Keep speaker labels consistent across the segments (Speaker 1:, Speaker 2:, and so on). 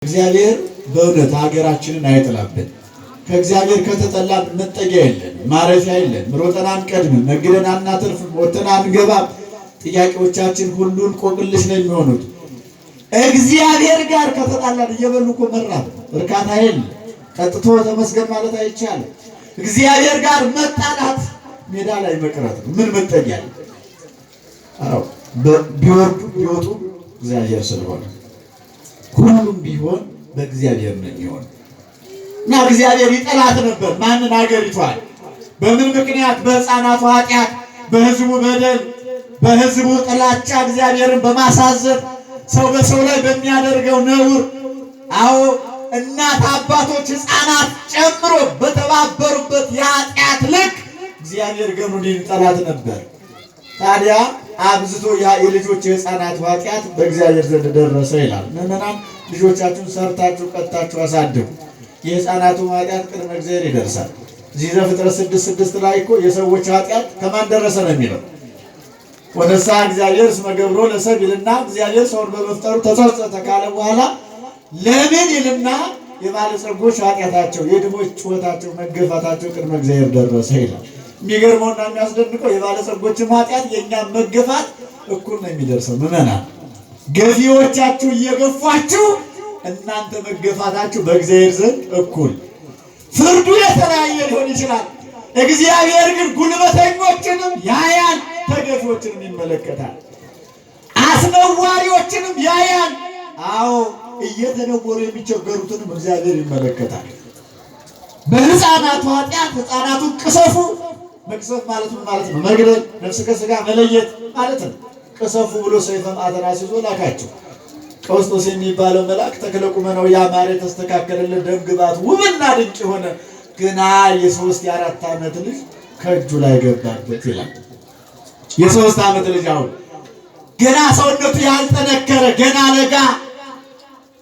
Speaker 1: እግዚአብሔር በእውነት ሀገራችንን አይጥላብን። ከእግዚአብሔር ከተጠላን መጠጊያ የለን፣ ማረፊያ የለን። ሮጠን አንቀድምም፣ ነግደን አናተርፍም፣ ወጥተን አንገባም። ጥያቄዎቻችን ሁሉን ቆቅልሽ ነው የሚሆኑት። እግዚአብሔር ጋር ከተጣላን እየበሉ እኮ መራብ እርካታ የለም። ጠጥቶ ተመስገን ማለት አይቻልም። እግዚአብሔር ጋር መጣላት ሜዳ ላይ መቅረት ነው። ምን መጠጊያ አለ? አዎ ቢወርዱ ቢወጡ እግዚአብሔር ስለሆነ ሁሉም ቢሆን በእግዚአብሔር ነው የሚሆን እና እግዚአብሔር ይጠላት ነበር። ማንን? አገሪቷን። በምን ምክንያት? በሕፃናቱ ኃጢአት፣ በሕዝቡ በደል፣ በሕዝቡ ጥላቻ፣ እግዚአብሔርን በማሳዘን ሰው በሰው ላይ በሚያደርገው ነውር። አዎ እናት አባቶች ሕፃናት ጨምሮ በተባበሩበት የኃጢአት ልክ እግዚአብሔር ገኑን ይጠላት ነበር። ታዲያ አብዝቶ የልጆች የሕፃናት ኃጢአት በእግዚአብሔር ዘንድ ደረሰ ይላል። ምዕመናን ልጆቻችሁን ሰርታችሁ ቀጥታችሁ አሳድጉ። የሕፃናቱ ኃጢአት ቅድመ እግዚአብሔር ይደርሳል። እዚህ ዘፍጥረት 6:6 ላይ እኮ የሰዎች ኃጢአት ከማን ደረሰ ነው የሚለው። ወነሳ እግዚአብሔር እስመ ገብሮ ለሰብእ ይልና እግዚአብሔር ሰውን በመፍጠሩ ተጸጸተ ካለ በኋላ ለምን ይልና የባለጸጎች ኃጢአታቸው፣ የድሆች ጩኸታቸው፣ መገፋታቸው ቅድመ እግዚአብሔር ደረሰ ይላል። የሚገርመውና የሚያስደንቀው የባለጸጎችም ኃጢአት የእኛም መገፋት እኩል ነው የሚደርሰው። ምዕመናን ገፊዎቻችሁ እየገፏችሁ እናንተ መገፋታችሁ በእግዚአብሔር ዘንድ እኩል። ፍርዱ የተለያየ ሊሆን ይችላል። እግዚአብሔር ግን ጉልበተኞችንም ያያል፣ ተገፊዎችንም ይመለከታል፣ አስነዋሪዎችንም ያያል። አዎ እየተነወሩ የሚቸገሩትንም እግዚአብሔር ይመለከታል። በሕፃናቱ ኃጢአት ሕፃናቱን ቅሰፉ። መቅሰፍ ማለት ምን ማለት ነው? መግደል፣ ነፍስ ከሥጋ መለየት ማለት ነው። ቅሰፉ ብሎ ሰይፈ መዓትን አስይዞ ላካቸው። ቀውስጦስ የሚባለው መልአክ ተክለ ቁመናው ያማረ የተስተካከለለት ደም ግባት ውብና ድንቅ የሆነ ገና የ3 የ4 ዓመት ልጅ ከእጁ ላይ ገባበት ይላል። የ3 ዓመት ልጅ አሁን ገና ሰውነቱ ያልጠነከረ፣ ገና ለጋ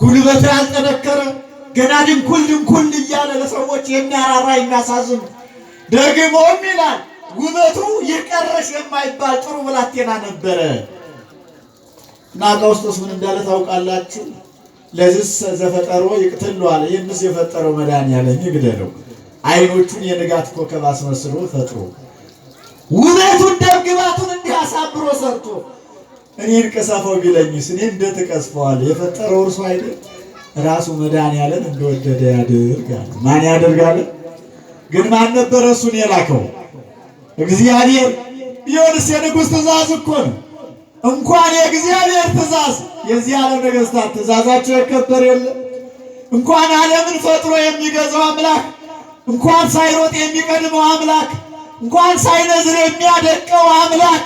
Speaker 1: ጉልበቱ ያልጠነከረ፣ ገና ድንኩል እያለ ለሰዎች የሚያራራ የሚያሳዝን ደግሞም ይላል ውበቱ ይቀረሽ የማይባል ጥሩ ብላቴና ነበረ። እና ቀውስጦስ ምን እንዳለ ታውቃላችሁ? ለዚህ ዘፈጠሮ ይቅትል አለ። ይህንስ የፈጠረው መድኃኒዓለም ይግደለው። ዓይኖቹን የንጋት ኮከብ አስመስሎ ፈጥሮ ውበቱን ደምግባቱን እንዲህ አሳምሮ ሰርቶ እኔን ቅሰፈው ቢለኝስ እኔ እንዴት እቀስፈዋለሁ? የፈጠረው እርሱ አይደል? ራሱ መድኃኒዓለም እንደወደደ ያድርጋል። ማን ያደርጋል? ግን ማን ነበር እሱን የላከው? እግዚአብሔር። ቢሆንስ የንጉሥ ትእዛዝ እኮ ነው። እንኳን የእግዚአብሔር ትእዛዝ የዚህ ዓለም ነገሥታት ትእዛዛቸው ይከበር የለ። እንኳን ዓለምን ፈጥሮ የሚገዛው አምላክ፣ እንኳን ሳይሮጥ የሚቀድመው አምላክ፣ እንኳን ሳይነዝር የሚያደቀው አምላክ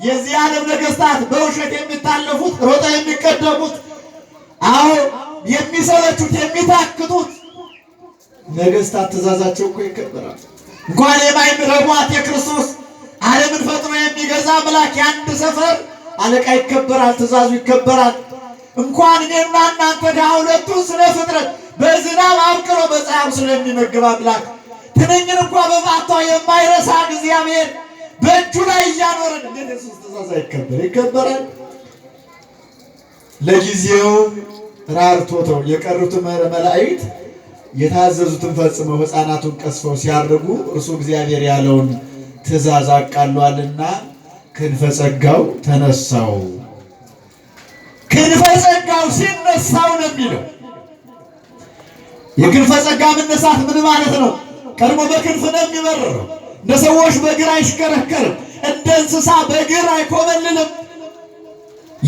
Speaker 1: የዚህ ዓለም ነገሥታት በውሸት የሚታለፉት፣ ሮጠው የሚቀደሙት፣ አዎ የሚሰለቹት፣ የሚታክቱት ነገሥታት ትእዛዛቸው እኮ ይከበራል። እንኳን የማይምረቧት የክርስቶስ ዓለምን ፈጥሮ የሚገዛ አምላክ የአንድ ሰፈር አለቃ ይከበራል፣ ትእዛዙ ይከበራል። እንኳን እኔና እናንተ ድሃ ሁለቱን ስለ ፍጥረት በዝናብ አብቅሎ በፀሐይ ስለሚመግብ አምላክ ትንኝን እንኳን በባቷ የማይረሳ እግዚአብሔር በእጁ ላይ እያኖረን እንዴት የሱስ ትእዛዝ አይከበር? ይከበራል። ለጊዜው ራርቶተው የቀሩት መላእክት የታዘዙትን ፈጽመው ሕፃናቱን ቀስፈው ሲያርጉ እርሱ እግዚአብሔር ያለውን ትእዛዝ አቃሏልና ክንፈ ጸጋው ተነሳው። ክንፈ ጸጋው ሲነሳው ነው የሚለው። የክንፈ ጸጋ መነሳት ምን ማለት ነው? ቀድሞ በክንፍ ነው የሚበረረው። እንደ ሰዎች በእግር አይሽከረከርም፣ እንደ እንስሳ በእግር አይኮበልልም።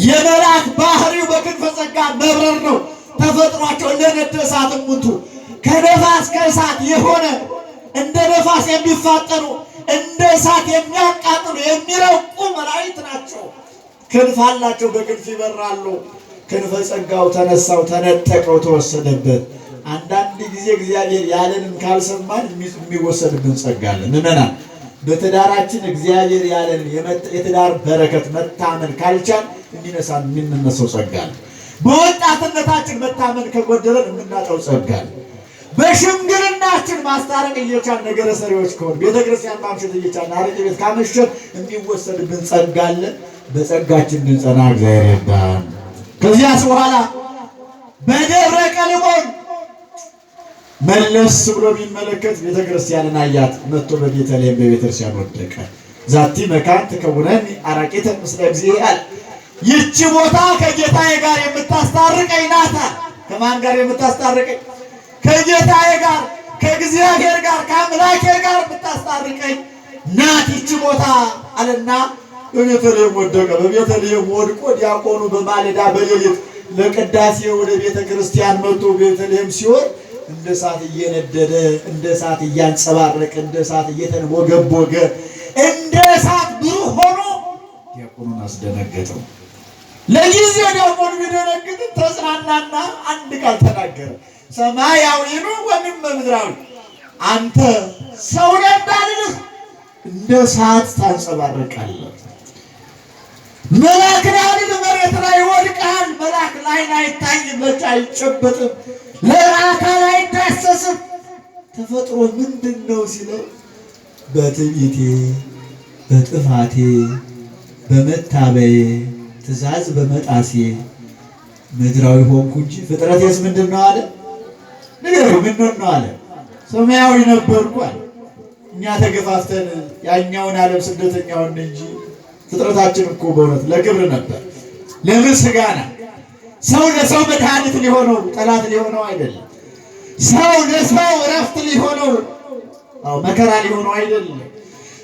Speaker 1: የመልአክ ባህሪው በክንፈ ጸጋ መብረር ነው። ተፈጥሯቸው ለነደ እሳት ሙቱ ከነፋስ ከእሳት የሆነ እንደ ነፋስ የሚፋጠኑ እንደ እሳት የሚያቃጥሉ የሚረቁ መላእክት ናቸው። ክንፍ አላቸው፣ በክንፍ ይበራሉ። ክንፈ ጸጋው ተነሳው፣ ተነጠቀው፣ ተወሰደበት። አንዳንድ ጊዜ እግዚአብሔር ያለንን ካልሰማን የሚወሰድብን ጸጋ አለ። ምዕመናን በትዳራችን እግዚአብሔር ያለንን የትዳር በረከት መታመን ካልቻል የሚነሳን የምንነሳው ጸጋ አለ። በወጣትነታችን መታመን ከጎደለን የምናጣው ጸጋ አለ። በሽምግልናችን ማስታረቅ እየቻልን ነገረ ሰሪዎች ከሆን ቤተክርስቲያን ማምሸት እየቻልን አረቄ ቤት ካመሸን የሚወሰድብን ጸጋ አለ። በጸጋችን እንድንጸና እግዚአብሔር ይርዳን። ከዚያስ በኋላ በደብረ ቀልሞን መለስ ብሎ የሚመለከት ቤተክርስቲያንን አያት። መጥቶ በቤተልሔም በቤተክርስቲያን ወደቀ። ዛቲ መካን ትከውነኒ አራቂተ ምስለ እግዚአብሔር። ይህች ቦታ ከጌታዬ ጋር የምታስታርቀኝ ናት። ከማን ጋር የምታስታርቀኝ? ከጌታዬ ጋር፣ ከእግዚአብሔር ጋር፣ ከአምላኬ ጋር የምታስታርቀኝ ናት ይህች ቦታ አለና በቤተልሔም ወደቀ። በቤተልሔም ወድቆ ዲያቆኑ በማለዳ በሌሊት ለቅዳሴ ወደ ቤተ ክርስቲያን መጥቶ ቤተልሔም ሲሆን እንደ እሳት እየነደደ እንደ እሳት እያንጸባረቀ እንደ እሳት እየተንቦገቦገ እንደ እሳት ብሩህ ሆኖ ዲያቆኑን አስደነገጠው። ለጊዜው ዲያቆኑ ቢደነግጥ ተጽናናና አንድ ቃል ተናገረ። ሰማያዊ ነው ወይም ምድራዊ፣ አንተ ሰው ነህ እንዳልልህ እንደ እሳት ታንጸባርቃለህ። መልአክ ነህ መሬት ላይ ይወድቃል። መልአክ ላይን አይታይም፣ ለእጅ አይጨበጥም፣ ለአካል አይዳሰስም። ተፈጥሮ ምንድን ነው ሲለው በትዕቢቴ በጥፋቴ በመታበዬ ትእዛዝ በመጣሴ ምድራዊ ሆንኩ እንጂ ፍጥረቴስ ምንድን ነው አለ። ንገሩ ምንድን ነው አለ። ሰማያዊ ነበርኩ አለ። እኛ ተገፋፍተን ያኛውን ዓለም ስደተኛውን እንጂ ፍጥረታችን እኮ በእውነት ለክብር ነበር፣ ለምስጋና። ሰው ለሰው መድኃኒት ሊሆነው ጠላት ሊሆነው አይደለም። ሰው ለሰው እረፍት ሊሆነው መከራ ሊሆነው አይደለም።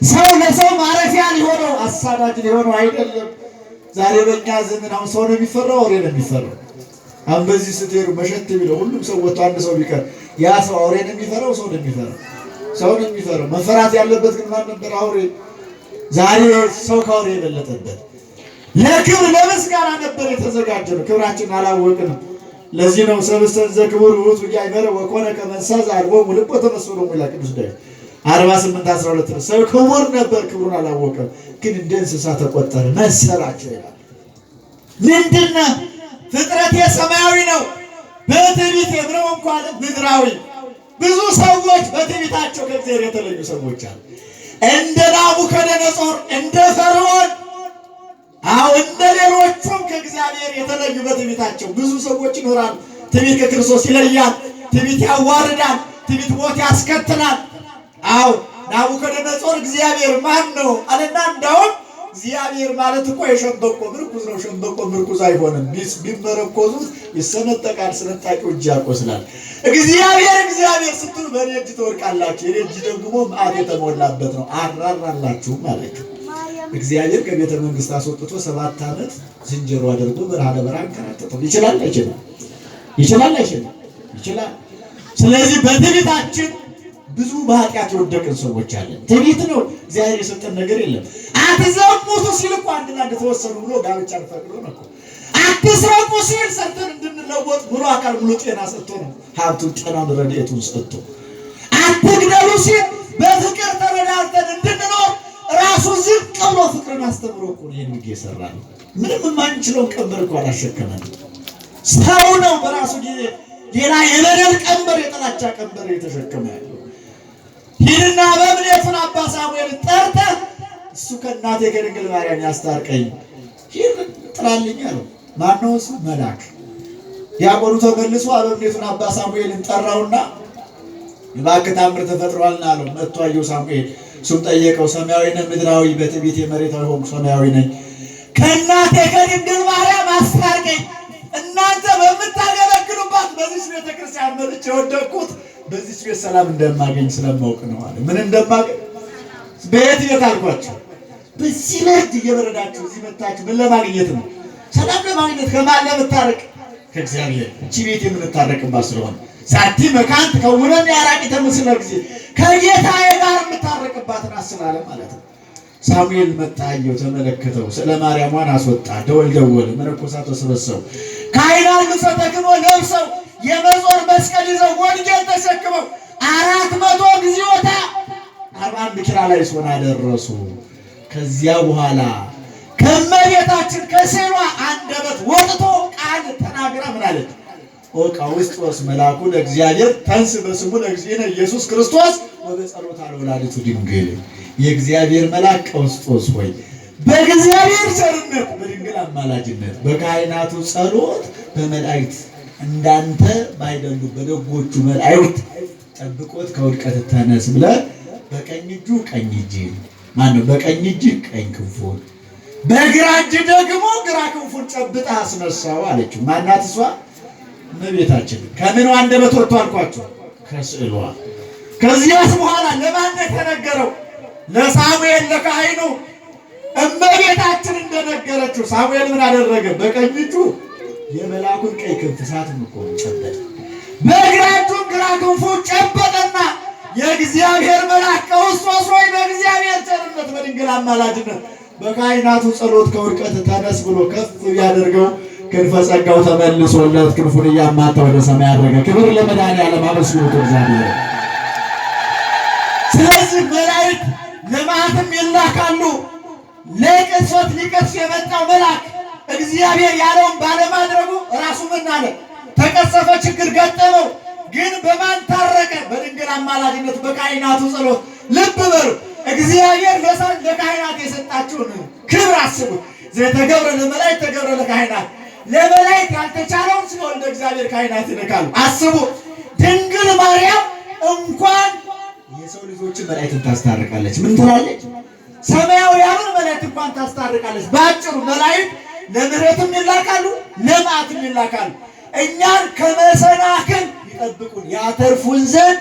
Speaker 1: ሰው ለሰው ማረፊያ ሊሆነው አሳዳጅ ሊሆነው አይደለም። ዛሬ በእኛ ዘመን አሁን ሰው ነው የሚፈራው፣ አውሬ ነው የሚፈራው። አሁን በዚህ ስትሄዱ መሸት ቢለው ሁሉም ሰው ወጥቶ አንድ ሰው ቢቀር ያ ሰው አውሬ ነው የሚፈራው፣ ሰው ነው የሚፈራው? ሰው ነው የሚፈራው። መፈራት ያለበት ግን ማን ነበር? አውሬ። ዛሬ ሰው ከአውሬ የበለጠበት ለክብር ለምስጋና ነበር የተዘጋጀ ነው። ክብራችን አላወቅንም። ለዚህ ነው ሰብስተን ዘክቡር ውእቱ ያይመረ ወኮነ ከመ እንስሳ ዘአልቦሙ ልብ ወተመስሎ ይላል ቅዱስ ዳዊት 48:12 ነው። ሰው ክቡር ነበር፣ ክብሩን አላወቀም፣ ግን እንደ እንስሳ ተቆጠረ መሰላቸው ይላል። ምንድነው? ፍጥረት ሰማያዊ ነው፣ በትዕቢት የምነው እንኳን ምድራዊ። ብዙ ሰዎች በትዕቢታቸው ከእግዚአብሔር የተለዩ ሰዎች አሉ። እንደ ናቡከደነጾር፣ እንደ ፈርዖን፣ እንደ ሌሎቹም ከእግዚአብሔር የተለዩ በትዕቢታቸው ብዙ ሰዎች ይኖራሉ። ትዕቢት ከክርስቶስ ይለያል። ትዕቢት ያዋርዳል። ትዕቢት ሞት ያስከትላል። ናቡከደነጾር እግዚአብሔር ማን ነው አለና፣ እንዳውም እግዚአብሔር ማለት እኮ የሸንበቆ ምርኩዝ ነው። ሸንበቆ ምርኩዝ አይሆንም፣ ቢመረኮዙት ይሰነጠቃል፣ ስንጣቂው እጅ ያቆስላል። እግዚአብሔር ስትሉ በእኔ እጅ ትወድቃላችሁ፣ የእኔ እጅ ደግሞ መዓት የተሞላበት ነው፣ አራራላችሁ ማለት ነው። እግዚአብሔር ከቤተ መንግስት አስወጥቶ 7 ዓመት ዝንጀሮ አድርጎ በረሃ ለበረሃ አንከራተተው። ይችላል አይችልም? ይችላል አይችልም? ይችላል። ስለዚህ በትዕቢታችን ብዙ በኃጢአት የወደቅን ሰዎች አለን። ትዕቢት ነው፣ እግዚአብሔር የሰጠን ነገር የለም። አትዘሙቱ ሲል እኮ አንድና እንደተወሰኑ ብሎ ጋብቻን ፈቅዶ ነው እኮ። አትስረቁ ሲል ሰርተን እንድንለወጥ ሙሉ አካል ሙሉ ጤና ሰጥቶ ነው፣ ሀብቱን ጤናውን ረድኤቱን ሰጥቶ። አትግደሉ ሲል በፍቅር ተረዳድተን እንድንኖር ራሱ ዝቅ ብሎ ፍቅርን አስተምሮ እኮ ይሄን ልጅ የሰራ ነው። ምንም የማንችለውን ቀንበር እኮ አላሸከመንም። ሰው ነው በራሱ ጊዜ ሌላ የበደል ቀንበር የጥላቻ ቀንበር የተሸከመ ያለው። ሂድና በእምነቱን አባ ሳሙኤል ጠርተህ እሱ ከእናቴ ከድንግል ማርያም ያስታርቀኝ ሂድ ጥራልኝ አለው። ማነው እሱ? መልአክ። ዲያቆኑ ተመልሶ አበምኔቱን አባ ሳሙኤልን ጠራውና እባክህ ታምር ተፈጥሯልና አለው። መጥቶ አየው ሳሙኤል። እሱም ጠየቀው፣ ሰማያዊ ነህ ምድራዊ? በትዕቢት መሬታዊ ሆንኩ፣ ሰማያዊ ነኝ። ከእናቴ ከድንግል ማርያም አስታርቀኝ። እናንተ በምታገለግሉባት በዚህ ቤተክርስቲያን መጥቼ የወደቅኩት በዚህ ቤት ሰላም እንደማገኝ ስለማውቅ ነው አለ። ምን እንደማገኝ? በየት ቤት አልኳቸው? በዚህ ለድ እየበረዳችሁ እዚህ መጣችሁ ምን ለማግኘት ነው? ሰላም ለማግኘት። ከማን ለምታረቅ? ከእግዚአብሔር። እቺ ቤት የምንታረቅባት ስለሆነ ዛቲ መካን ትከውነኒ አራቂተ ምስለ እግዚእ፣ ከጌታዬ ጋር የምታረቅባትን አስላለ ማለት ነው። ሳሙኤል መጣ፣ አየው፣ ተመለከተው። ስለ ማርያሟን አስወጣ። ደወል ደወለ። መነኮሳት ተሰበሰቡ። ካህናት ልብሰ ተክህኖ ለብሰው የመጾር መስቀል ይዘው ወንጌል ተሸክመው 400 ጊዜዎታ 41 ኪራ ላይ ሶና ደረሱ። ከዚያ በኋላ ከመቤታችን ከሴሏ አንደበት ወጥቶ ቃል ተናግራ ምን አለች? ኦቃውስጦስ መልአኩ ለእግዚአብሔር ተንስ በስሙ ለእግዚእነ ኢየሱስ ክርስቶስ ወበጸሎታ ለወላዲቱ ድንግል። የእግዚአብሔር መልአክ ቀውስጦስ ሆይ በእግዚአብሔር ቸርነት በድንግል አማላጅነት በካህናቱ ጸሎት በመላእክት እንዳንተ ባይደሉ በደጎቹ መላእክት ጠብቆት ከውድቀት ተነስ ብለህ በቀኝ እጁ ቀኝ እጅህን ማነው በቀኝ እጅ ቀኝ ክንፉን በግራ እጅ ደግሞ ግራ ክንፉን ጨብጣ አስነሳው አለችው። ማናት እሷ? እመቤታችን። ከምን አንደበት ወጥቶ አልኳቸው? ከስዕሏ። ከዚያስ በኋላ ለማን ተነገረው? ለሳሙኤል ለካህኑ። እመቤታችን እንደነገረችው ሳሙኤል ምን አደረገ? በቀኝ እጁ የመልአኩን ቀኝ ክንፍ እሳቱን እኮ ጨበጠ፣ በግራ እጁ ግራ ክንፉን ጨበጠና የእግዚአብሔር መልአክ ክርስቶስ ሆይ በእግዚአብሔር ቸርነት በድንግል አማላጅነት በካህናቱ ጸሎት ከውድቀት ተነስ ብሎ ከፍ ያደርገው ክንፈ ጸጋው ተመልሶለት ክንፉን እያማታ ወደ ሰማይ አደረገ። ክብር ለመድኃኒዓለም አመስግኑት እግዚአብሔር። ስለዚህ መላእክት ለማኅተም ይላካሉ። ለቅሶት ሊቀስ የመጣው መልአክ እግዚአብሔር ያለውን ባለማድረጉ ራሱ ምን አለ? ተቀሰፈ፣ ችግር ገጠመው። ግን በማን ታረቀ? በድንግል አማላጅነት በካህናቱ ጸሎት። ልብ በሉ እግዚአብሔር ለካህናት የሰጣችሁን ክብር አስቡት። ዘተገብረ ለመላእክት ተገብረ ለካህናት። ለመላእክት ያልተቻለውን ስለወልደ እግዚአብሔር ካህናት ይልካሉ። አስቡ። ድንግል ማርያም እንኳን የሰው ልጆችን መላእክትን ታስታርቃለች። ምን ትላለች? ሰማያውያኑን መላእክት እንኳን ታስታርቃለች። በአጭሩ መላእክት ለምሕረትም ይላካሉ፣ ለመዓትም ይላካሉ። እኛን ከመሰናክል ይጠብቁን ያተርፉን ዘንድ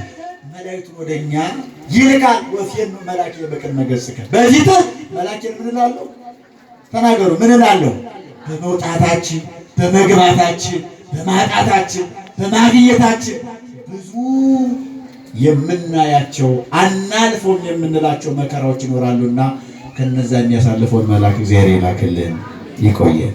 Speaker 1: መላእክቱን ወደኛ ይልካል። ወፊየን መላእክት በቅድመ ገጽከ በፊት መላእክት ምን እላለሁ? ተናገሩ። ምን እላለሁ? በመውጣታችን በመግባታችን በማጣታችን በማግኘታችን ብዙ የምናያቸው አናልፎም የምንላቸው መከራዎች ይኖራሉና ከነዛ የሚያሳልፈውን መልአክ እግዚአብሔር ይላክልን። ይቆየን።